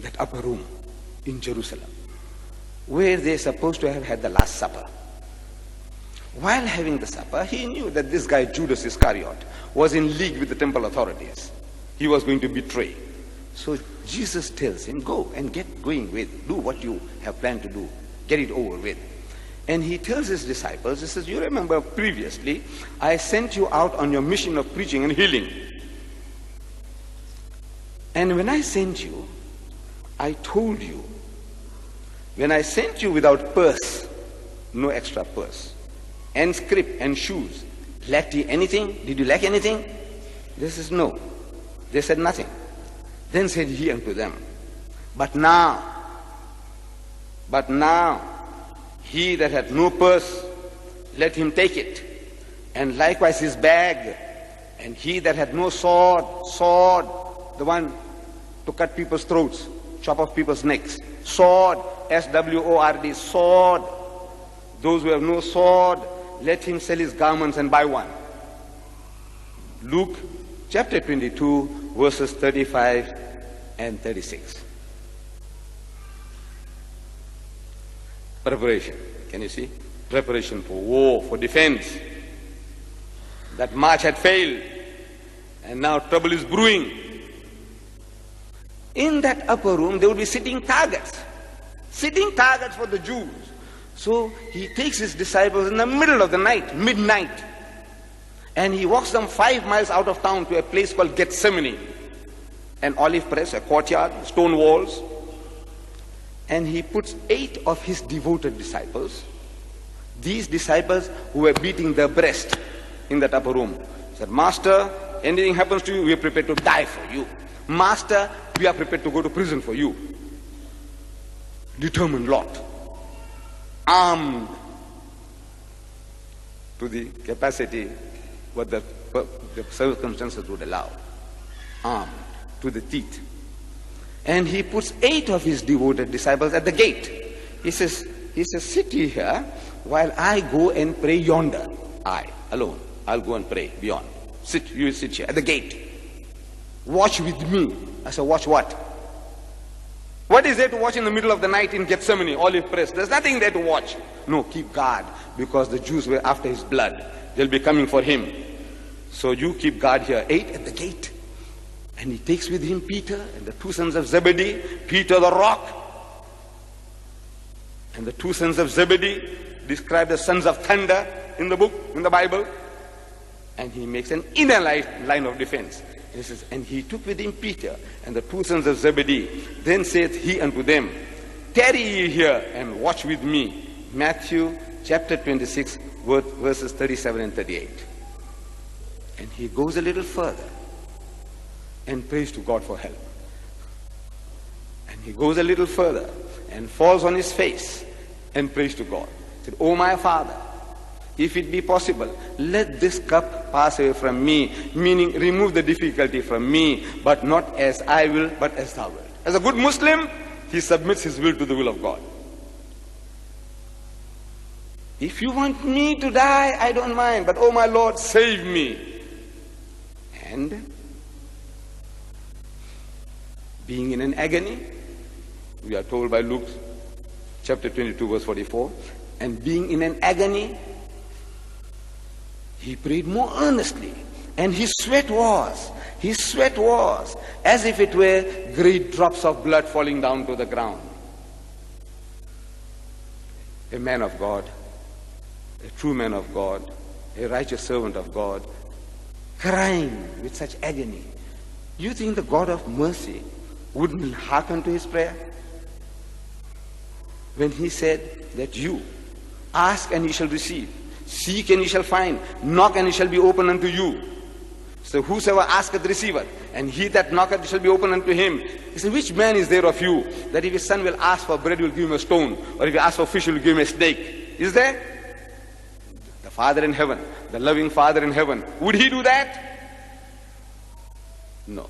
that upper room in Jerusalem, where they're supposed to have had the Last Supper. While having the supper, he knew that this guy Judas Iscariot was in league with the temple authorities. He was going to betray. So Jesus tells him, go and get going with, do what you have planned to do, get it over with. And he tells his disciples, he says, you remember previously, I sent you out on your mission of preaching and healing. And when I sent you, I told you, when I sent you without purse, no extra purse, and scrip and shoes, lacked ye anything? Did you lack anything? They says, no. They said nothing. Then said he unto them, but now, he that hath no purse, let him take it, and likewise his bag. And he that hath no sword, the one to cut people's throats, chop off people's necks, sword, S-W-O-R-D, sword. Those who have no sword, let him sell his garments and buy one. Luke chapter 22, verses 35 and 36. Preparation. Can you see? Preparation for war, for defense. That march had failed, and now trouble is brewing. In that upper room, there would be sitting targets for the Jews. So he takes his disciples in the middle of the night, midnight, and he walks them 5 miles out of town to a place called Gethsemane, an olive press, a courtyard, stone walls. And he puts 8 of his devoted disciples, these disciples who were beating their breast in that upper room. He said, Master, anything happens to you, we are prepared to die for you. Master, we are prepared to go to prison for you. Determined lot. Armed to the capacity what the circumstances would allow. Armed to the teeth. And he puts 8 of his devoted disciples at the gate. He says, sit ye here while I go and pray yonder. I, alone, I'll go and pray beyond. You sit here at the gate. Watch with me. I said, watch what? What is there to watch in the middle of the night in Gethsemane, olive press? There's nothing there to watch. No, keep guard, because the Jews were after his blood. They'll be coming for him. So you keep guard here. 8 at the gate. And he takes with him Peter and the 2 sons of Zebedee, Peter the rock. And the 2 sons of Zebedee described as sons of thunder in the book, in the Bible. And he makes an inner line of defense. He says, and he took with him Peter and the 2 sons of Zebedee. Then saith he unto them, tarry ye here and watch with me. Matthew chapter 26, verses 37 and 38. And he goes a little further and prays to God for help. And he goes a little further and falls on his face and prays to God. He said, O my Father, if it be possible, let this cup pass away from me, meaning remove the difficulty from me, but not as I will, but as thou wilt. As a good Muslim, he submits his will to the will of God. If you want me to die, I don't mind, but oh my Lord, save me. And being in an agony, we are told by Luke chapter 22 verse 44, and being in an agony, he prayed more earnestly, and his sweat was as if it were great drops of blood falling down to the ground. A man of God, a true man of God, a righteous servant of God, crying with such agony. You think the God of mercy wouldn't hearken to his prayer? When he said that you ask and ye shall receive, seek and ye shall find, knock and it shall be opened unto you. So whosoever asketh receiveth, and he that knocketh shall be opened unto him. He said, which man is there of you that if his son will ask for bread, he will give him a stone, or if he asks for fish, he will give him a snake? Is there? The Father in heaven, the loving Father in heaven, would he do that? No.